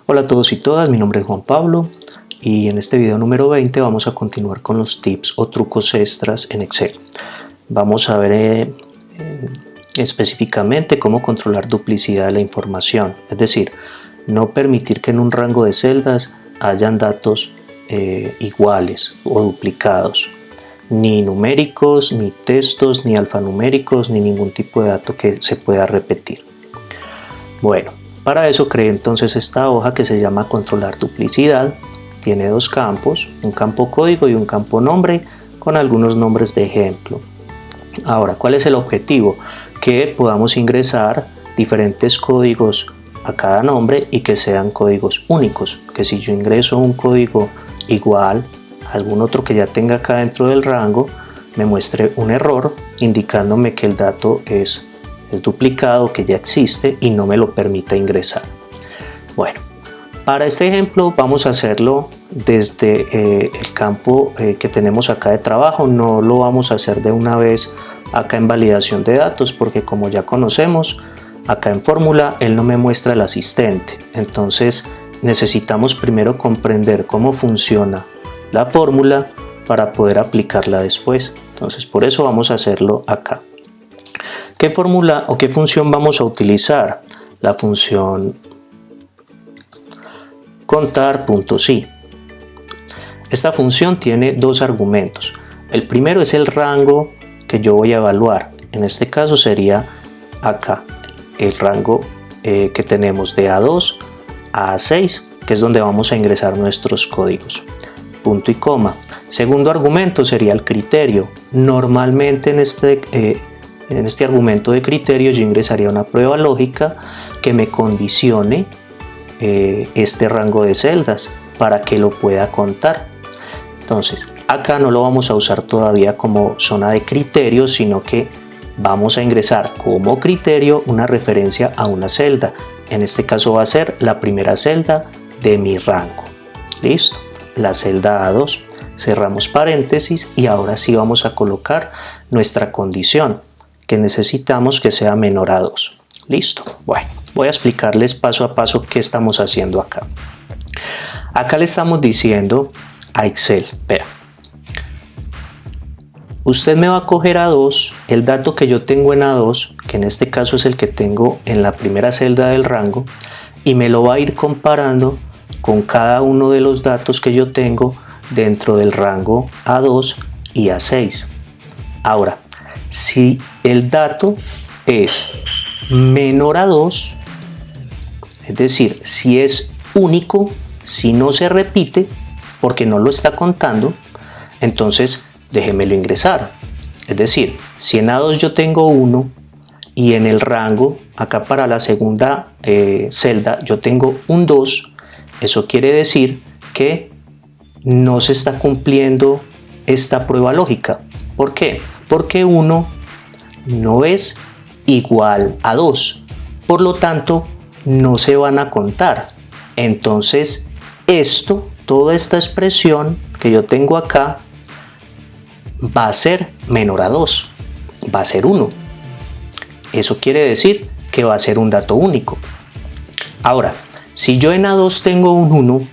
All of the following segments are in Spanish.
Hola a todos y todas, mi nombre es Juan Pablo y en este video número 20 vamos a continuar con los tips o trucos extras en Excel. Vamos a ver específicamente cómo controlar duplicidad de la información, es decir, no permitir que en un rango de celdas hayan datos iguales o duplicados, ni numéricos, ni textos, ni alfanuméricos, ni ningún tipo de dato que se pueda repetir. Bueno, para eso creé entonces esta hoja que se llama controlar duplicidad. Tiene dos campos, un campo código y un campo nombre con algunos nombres de ejemplo. Ahora, ¿cuál es el objetivo? Que podamos ingresar diferentes códigos a cada nombre y que sean códigos únicos. Que si yo ingreso un código igual a algún otro que ya tenga acá dentro del rango, me muestre un error indicándome que el dato es duplicado, que ya existe y no me lo permita ingresar. Bueno, para este ejemplo vamos a hacerlo desde el campo que tenemos acá de trabajo. No lo vamos a hacer de una vez acá en validación de datos, porque como ya conocemos, acá en fórmula él no me muestra el asistente. Entonces necesitamos primero comprender cómo funciona la fórmula para poder aplicarla después. Entonces por eso vamos a hacerlo acá. ¿Qué fórmula o qué función vamos a utilizar? La función contar.si. Esta función tiene dos argumentos. El primero es el rango que yo voy a evaluar. En este caso sería acá el rango que tenemos de A2 a A6, que es donde vamos a ingresar nuestros códigos. Punto y coma. Segundo argumento sería el criterio. Normalmente en este argumento de criterio yo ingresaría una prueba lógica que me condicione este rango de celdas para que lo pueda contar. Entonces acá no lo vamos a usar todavía como zona de criterio, sino que vamos a ingresar como criterio una referencia a una celda. En este caso va a ser la primera celda de mi rango. Listo, la celda A2. Cerramos paréntesis y ahora sí vamos a colocar nuestra condición, que necesitamos que sea menor a 2. Listo. Bueno, voy a explicarles paso a paso qué estamos haciendo acá. Acá le estamos diciendo a Excel, vea, usted me va a coger A2, el dato que yo tengo en A2, que en este caso es el que tengo en la primera celda del rango, y me lo va a ir comparando con cada uno de los datos que yo tengo dentro del rango A2 y A6. Ahora, si el dato es menor a 2, es decir, si es único, si no se repite, porque no lo está contando, entonces déjemelo ingresar. Es decir, si en A2 yo tengo 1 y en el rango, acá para la segunda celda, yo tengo un 2, eso quiere decir que no se está cumpliendo esta prueba lógica. ¿Por qué? Porque 1 no es igual a 2, por lo tanto no se van a contar. Entonces toda esta expresión que yo tengo acá va a ser menor a 2, va a ser 1. Eso quiere decir que va a ser un dato único. Ahora, si yo en A2 tengo un 1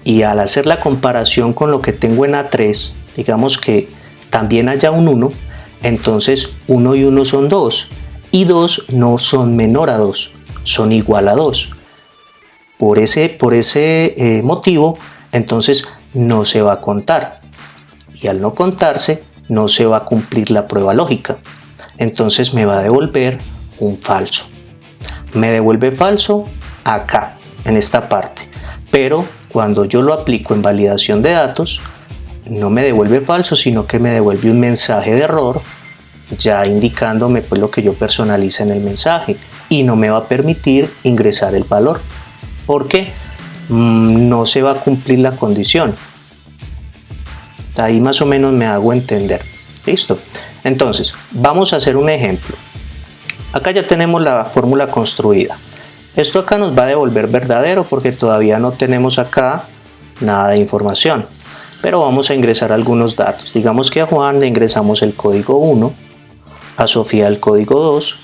y al hacer la comparación con lo que tengo en A3, digamos que también haya un 1, entonces 1 y 1 son 2 y 2 no son menor a 2, son igual a 2. Por ese motivo, entonces no se va a contar, y al no contarse no se va a cumplir la prueba lógica. Entonces me va a devolver un falso. Me devuelve falso acá, en esta parte, pero cuando yo lo aplico en validación de datos, no me devuelve falso, sino que me devuelve un mensaje de error, ya indicándome pues lo que yo personalice en el mensaje, y no me va a permitir ingresar el valor, porque no se va a cumplir la condición. Ahí más o menos me hago entender. Listo. Entonces, vamos a hacer un ejemplo. Acá ya tenemos la fórmula construida. Esto acá nos va a devolver verdadero porque todavía no tenemos acá nada de información. Pero vamos a ingresar algunos datos. Digamos que a Juan le ingresamos el código 1, a Sofía el código 2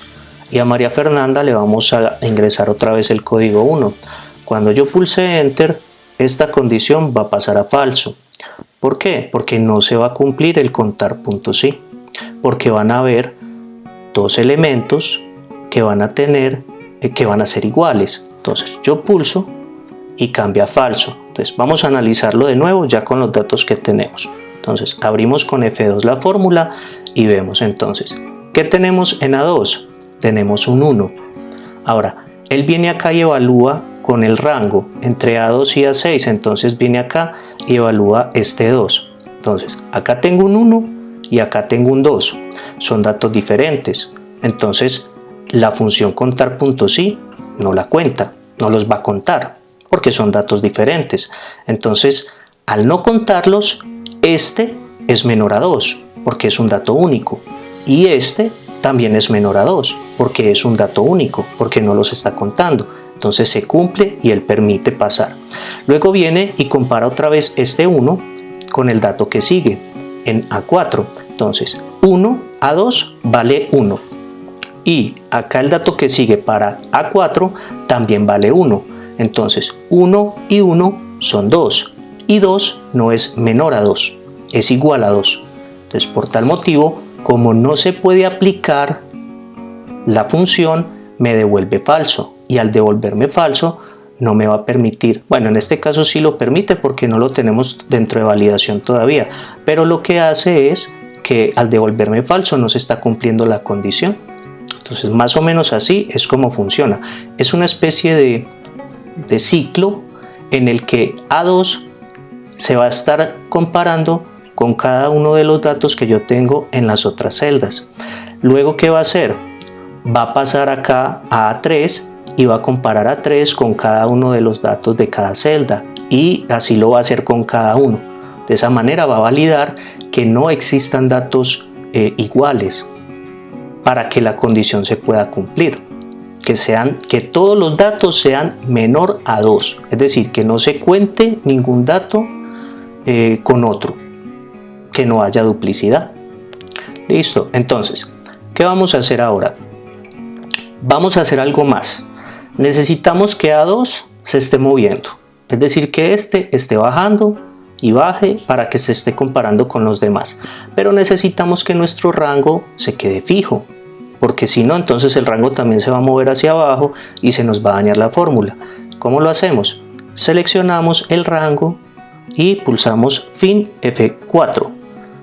y a María Fernanda le vamos a ingresar otra vez el código 1. Cuando yo pulse Enter, esta condición va a pasar a falso. ¿Por qué? Porque no se va a cumplir el contar puntos sí, porque van a haber dos elementos que van a ser iguales. Entonces yo pulso y cambia a falso. Entonces vamos a analizarlo de nuevo ya con los datos que tenemos. Entonces abrimos con F2 la fórmula y vemos entonces, ¿qué tenemos en A2? Tenemos un 1. Ahora, él viene acá y evalúa con el rango entre A2 y A6, entonces viene acá y evalúa este 2. Entonces, acá tengo un 1 y acá tengo un 2. Son datos diferentes. Entonces, la función contar puntos sí no la cuenta, no los va a contar, porque son datos diferentes. Entonces, al no contarlos, este es menor a 2, porque es un dato único. Y este también es menor a 2, porque es un dato único, porque no los está contando. Entonces se cumple y él permite pasar. Luego viene y compara otra vez este 1 con el dato que sigue en A4. Entonces 1 a 2 vale 1. Y acá el dato que sigue para A4 también vale 1. Entonces 1 y 1 son 2. Y 2 no es menor a 2, es igual a 2. Entonces por tal motivo, como no se puede aplicar la función, me devuelve falso. Y al devolverme falso no me va a permitir, bueno, en este caso sí lo permite porque no lo tenemos dentro de validación todavía, pero lo que hace es que al devolverme falso no se está cumpliendo la condición. Entonces más o menos así es como funciona. Es una especie de ciclo en el que A2 se va a estar comparando con cada uno de los datos que yo tengo en las otras celdas. Luego, ¿qué va a hacer? Va a pasar acá a A3 y va a comparar A3 con cada uno de los datos de cada celda, y así lo va a hacer con cada uno. De esa manera va a validar que no existan datos iguales para que la condición se pueda cumplir, que todos los datos sean menor a 2, es decir, que no se cuente ningún dato con otro, que no haya duplicidad. Listo, entonces, ¿qué vamos a hacer ahora? Vamos a hacer algo más. Necesitamos que A2 se esté moviendo, es decir, que este esté bajando y baje para que se esté comparando con los demás, pero necesitamos que nuestro rango se quede fijo, porque si no, entonces el rango también se va a mover hacia abajo y se nos va a dañar la fórmula. ¿Cómo lo hacemos? Seleccionamos el rango y pulsamos fin F4.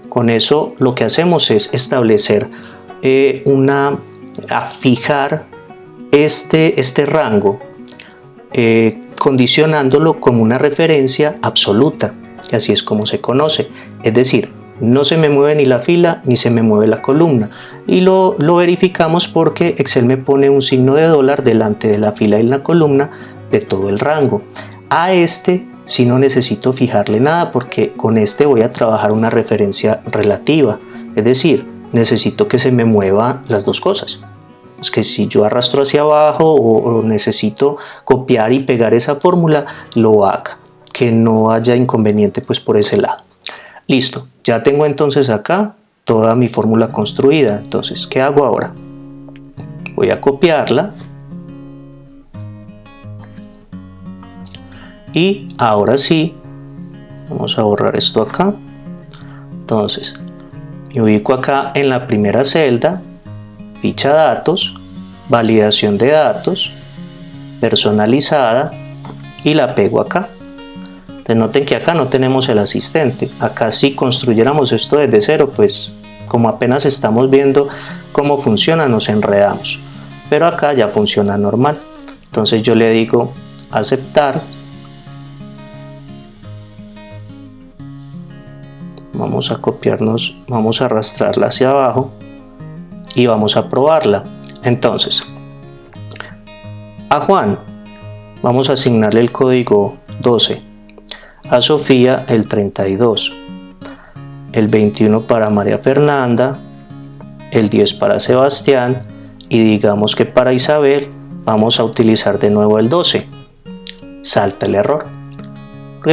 Con eso lo que hacemos es establecer fijar este rango, condicionándolo como una referencia absoluta, y así es como se conoce, es decir, no se me mueve ni la fila ni se me mueve la columna, y lo verificamos porque Excel me pone un signo de dólar delante de la fila y la columna de todo el rango. A este si no necesito fijarle nada, porque con este voy a trabajar una referencia relativa, es decir, necesito que se me muevan las dos cosas. Es que si yo arrastro hacia abajo o necesito copiar y pegar esa fórmula, lo haga, que no haya inconveniente pues por ese lado. Listo, ya tengo entonces acá toda mi fórmula construida. Entonces, ¿qué hago ahora? Voy a copiarla y ahora sí, vamos a borrar esto acá. Entonces, me ubico acá en la primera celda, ficha datos, validación de datos, personalizada, y la pego acá. Entonces noten que acá no tenemos el asistente. Acá si construyéramos esto desde cero, pues como apenas estamos viendo cómo funciona, nos enredamos. Pero acá ya funciona normal. Entonces yo le digo aceptar. Vamos a copiarnos, vamos a arrastrarla hacia abajo y vamos a probarla. Entonces, a Juan vamos a asignarle el código 12, a Sofía el 32, el 21 para María Fernanda, el 10 para Sebastián, y digamos que para Isabel vamos a utilizar de nuevo el 12. Salta el error,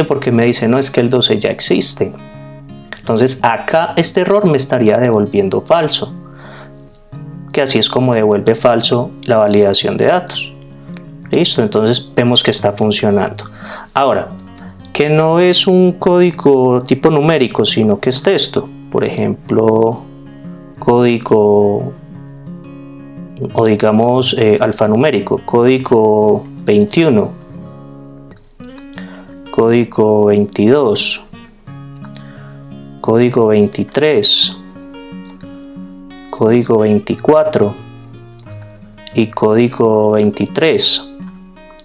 porque me dice no, es que el 12 ya existe. Entonces acá este error me estaría devolviendo falso, que así es como devuelve falso la validación de datos. Listo, entonces vemos que está funcionando. Ahora, que no es un código tipo numérico, sino que es texto. Por ejemplo, código, o digamos alfanumérico, código 21, código 22, código 23, código 24 y código 23.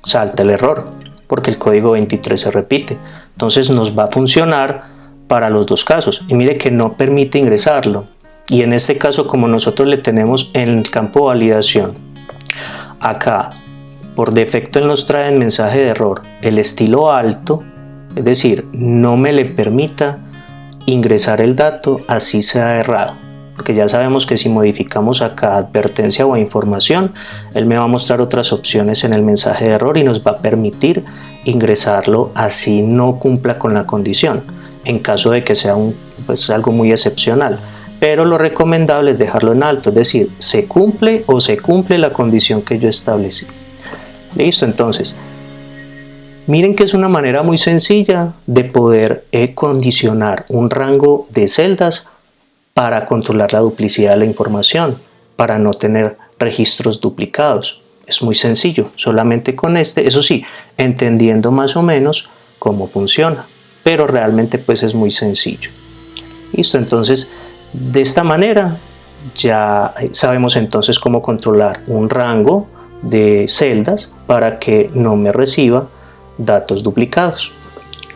Salta el error porque el código 23 se repite, entonces nos va a funcionar para los dos casos. Y mire que no permite ingresarlo, y en este caso, como nosotros le tenemos en el campo validación, acá por defecto él nos trae el mensaje de error el estilo alto, es decir, no me le permita ingresar el dato así sea errado, porque ya sabemos que si modificamos acá advertencia o información, él me va a mostrar otras opciones en el mensaje de error y nos va a permitir ingresarlo así no cumpla con la condición, en caso de que sea algo muy excepcional. Pero lo recomendable es dejarlo en alto, es decir, se cumple o se cumple la condición que yo establecí. Listo, entonces, miren que es una manera muy sencilla de poder condicionar un rango de celdas para controlar la duplicidad de la información, para no tener registros duplicados. Es muy sencillo, solamente con eso sí, entendiendo más o menos cómo funciona, pero realmente pues es muy sencillo. Listo, entonces de esta manera ya sabemos entonces cómo controlar un rango de celdas para que no me reciba datos duplicados.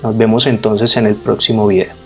Nos vemos entonces en el próximo video.